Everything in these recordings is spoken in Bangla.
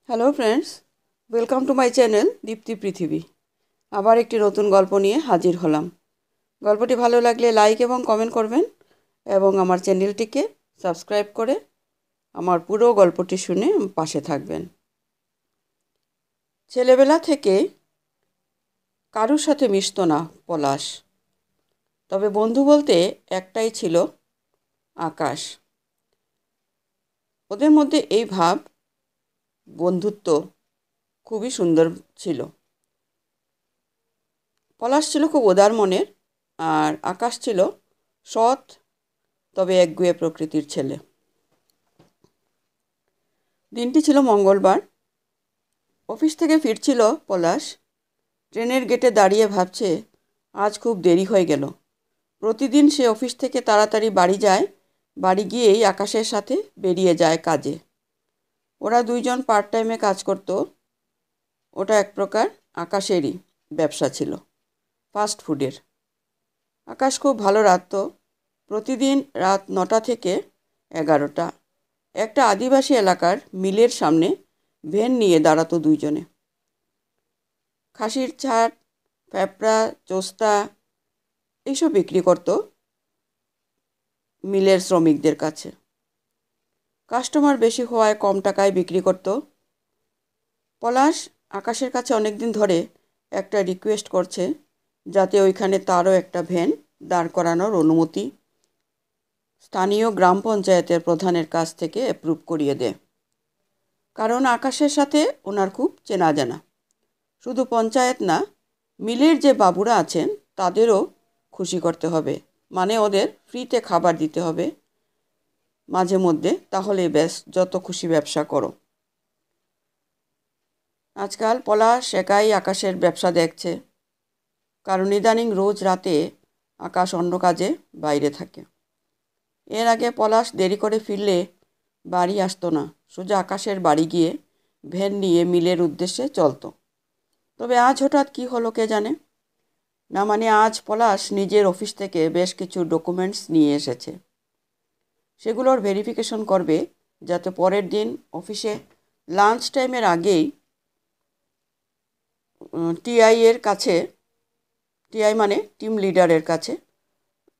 Hello friends, welcome to my channel Dipti Prithibi. আবার একটি নতুন গল্প নিয়ে হাজির হলাম। গল্পটি ভালো লাগলে লাইক এবং কমেন্ট করবেন এবং আমার চ্যানেলটিকে সাবস্ক্রাইব করে আমার পুরো গল্পটি শুনে পাশে থাকবেন। ছেলেবেলা থেকে কারুর সাথে মিশত না পলাশ, তবে বন্ধু বলতে একটাই ছিল, আকাশ। ওদের মধ্যে এই ভাব, বন্ধুত্ব খুবই সুন্দর ছিল। পলাশ ছিল খুব উদার মনের, আর আকাশ ছিল সৎ তবে একগুঁয়ে প্রকৃতির ছেলে। দিনটি ছিল মঙ্গলবার। অফিস থেকে ফিরছিল পলাশ। ট্রেনের গেটে দাঁড়িয়ে ভাবছে, আজ খুব দেরি হয়ে গেল। প্রতিদিন সে অফিস থেকে তাড়াতাড়ি বাড়ি যায়, বাড়ি গিয়েই আকাশের সাথে বেরিয়ে যায় কাজে। ওরা দুইজন পার্ট টাইমে কাজ করত। ওটা এক প্রকার আকাশেরই ব্যবসা ছিল, ফাস্ট ফুডের। আকাশ খুব ভালো রাঁধত। প্রতিদিন রাত 9টা থেকে 11টা একটা আদিবাসী এলাকার মিলের সামনে ভ্যান নিয়ে দাঁড়াতো দুইজনে। খাসির ছাট, ফ্যাপড়া, চোস্তা এইসব বিক্রি করত মিলের শ্রমিকদের কাছে। কাস্টমার বেশি হওয়ায় কম টাকায় বিক্রি করত। পলাশ আকাশের কাছে অনেকদিন ধরে একটা রিকোয়েস্ট করছে, যাতে ওইখানে তারও একটা ভ্যান দাঁড় করানোর অনুমতি স্থানীয় গ্রাম পঞ্চায়েতের প্রধানের কাছ থেকে অ্যাপ্রুভ করিয়ে দেয়। কারণ আকাশের সাথে ওনার খুব চেনা জানা। শুধু পঞ্চায়েত না, মিলের যে বাবুরা আছেন তাদেরও খুশি করতে হবে, মানে ওদের ফ্রিতে খাবার দিতে হবে মাঝে মধ্যে, তাহলে ব্যাস যত খুশি ব্যবসা করো। আজকাল পলাশ একাই আকাশের ব্যবসা দেখছে, কারণ ইদানিং রোজ রাতে আকাশ অন্য কাজে বাইরে থাকে। এর আগে পলাশ দেরি করে ফিরলে বাড়ি আসতো না, সোজা আকাশের বাড়ি গিয়ে ভ্যান নিয়ে মিলের উদ্দেশ্যে চলতো। তবে আজ হঠাৎ কী হলো কে জানে। না মানে আজ পলাশ নিজের অফিস থেকে বেশ কিছু ডকুমেন্টস নিয়ে এসেছে। সেগুলোর ভেরিফিকেশন করবে, যাতে পরের দিন অফিসে লাঞ্চ টাইমের আগেই টিআই এর কাছে, টিআই মানে টিম লিডারের কাছে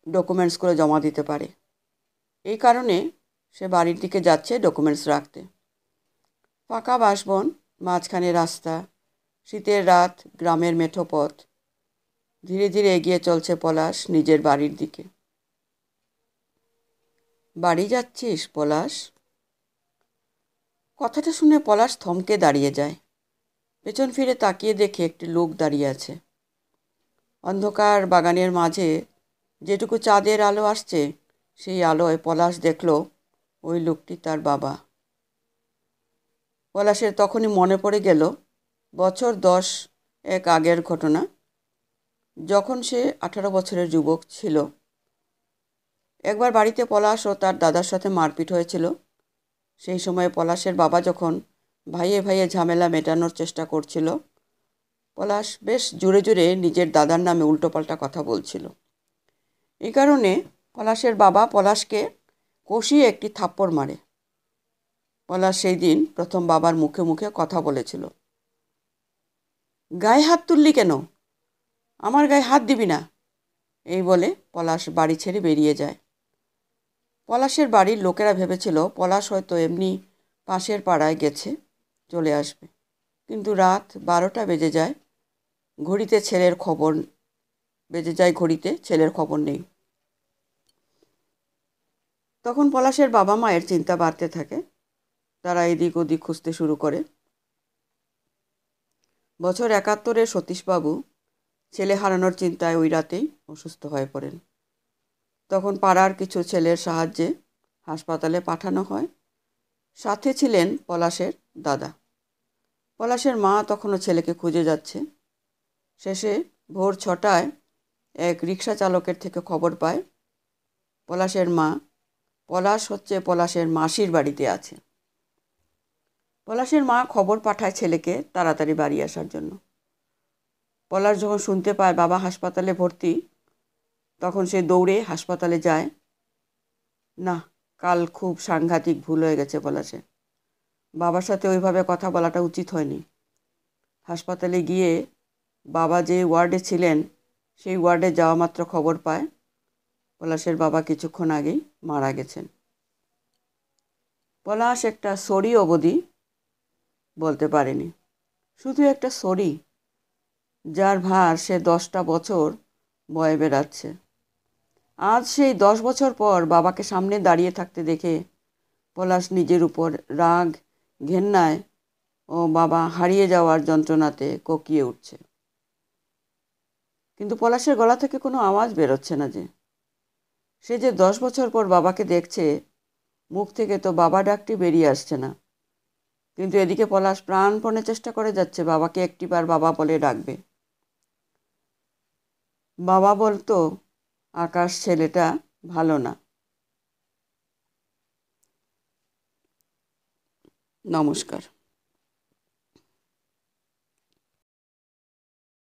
ডকুমেন্টসগুলো জমা দিতে পারে। এই কারণে সে বাড়ির দিকে যাচ্ছে ডকুমেন্টস রাখতে। ফাঁকা বাসবন, মাঝখানে রাস্তা, শীতের রাত, গ্রামের মেঠো পথ। ধীরে ধীরে এগিয়ে চলছে পলাশ নিজের বাড়ির দিকে। বাড়ি যাচ্ছিস পলাশ? কথাটা শুনে পলাশ থমকে দাঁড়িয়ে যায়। পেছন ফিরে তাকিয়ে দেখে একটি লোক দাঁড়িয়ে আছে। অন্ধকার বাগানের মাঝে যেটুকু চাঁদের আলো আসছে, সেই আলোয় পলাশ দেখল ওই লোকটি তার বাবা। পলাশের তখনই মনে পড়ে গেল বছর 10 আগের ঘটনা, যখন সে 18 বছরের যুবক ছিল। একবার বাড়িতে পলাশ ও তার দাদার সাথে মারপিট হয়েছিল। সেই সময় পলাশের বাবা যখন ভাইয়ে ভাইয়ে ঝামেলা মেটানোর চেষ্টা করছিল, পলাশ বেশ জোরে জোরে নিজের দাদার নামে উল্টোপাল্টা কথা বলছিল। এই কারণে পলাশের বাবা পলাশকে কষিয়ে একটি থাপ্পড় মারে। পলাশ সেই দিন প্রথম বাবার মুখে মুখে কথা বলেছিল, গায়ে হাত তুললি কেন? আমার গায়ে হাত দিবি না। এই বলে পলাশ বাড়ি ছেড়ে বেরিয়ে যায়। পলাশের বাড়ির লোকেরা ভেবেছিল পলাশ হয়তো এমনি পাশের পাড়ায় গেছে, চলে আসবে। কিন্তু রাত 12টা বেজে যায়, ঘড়িতে ছেলের খবর নেই। তখন পলাশের বাবা মায়ের চিন্তা বাড়তে থাকে। তারা এদিক ওদিক খুঁজতে শুরু করে। বছর 71-এর সতীশবাবু ছেলে হারানোর চিন্তায় ওই রাতেই অসুস্থ হয়ে পড়েন। তখন পাড়ার কিছু ছেলের সাহায্যে হাসপাতালে পাঠানো হয়। সাথে ছিলেন পলাশের দাদা। পলাশের মা তখনও ছেলেকে খুঁজে যাচ্ছে। শেষে ভোর 6টায় এক রিক্সা চালকের থেকে খবর পায় পলাশের মা, পলাশ হচ্ছে পলাশের মাসির বাড়িতে আছে। পলাশের মা খবর পাঠায় ছেলেকে তাড়াতাড়ি বাড়ি আসার জন্য। পলাশ যখন শুনতে পায় বাবা হাসপাতালে ভর্তি, তখন সে দৌড়ে হাসপাতালে যায়। না, কাল খুব সাংঘাতিক ভুল হয়ে গেছে পলাশে। বাবার সাথে ওইভাবে কথা বলাটা উচিত হয়নি। হাসপাতালে গিয়ে বাবা যে ওয়ার্ডে ছিলেন সেই ওয়ার্ডে যাওয়া মাত্র খবর পায় পলাশের বাবা কিছুক্ষণ আগেই মারা গেছেন। পলাশ একটা সরি অবধি বলতে পারেনি, শুধু একটা সরি, যার ভার সে 10টা বছর বয়ে বেড়াচ্ছে। আজ সেই 10 বছর পর বাবাকে সামনে দাঁড়িয়ে থাকতে দেখে পলাশ নিজের উপর রাগ, ঘেন্নায় ও বাবা হারিয়ে যাওয়ার যন্ত্রণাতে কোকিয়ে উঠছে। কিন্তু পলাশের গলা থেকে কোনো আওয়াজ বেরোচ্ছে না যে। সে যে 10 বছর পর বাবাকে দেখছে, মুখ থেকে তো বাবা ডাকটি বেরিয়ে আসছে না। কিন্তু এদিকে পলাশ প্রাণপণে চেষ্টা করে যাচ্ছে বাবাকে একটিবার বাবা বলে ডাকবে। বাবা বলতো আকাশ ছেলেটা ভালো না। নমস্কার।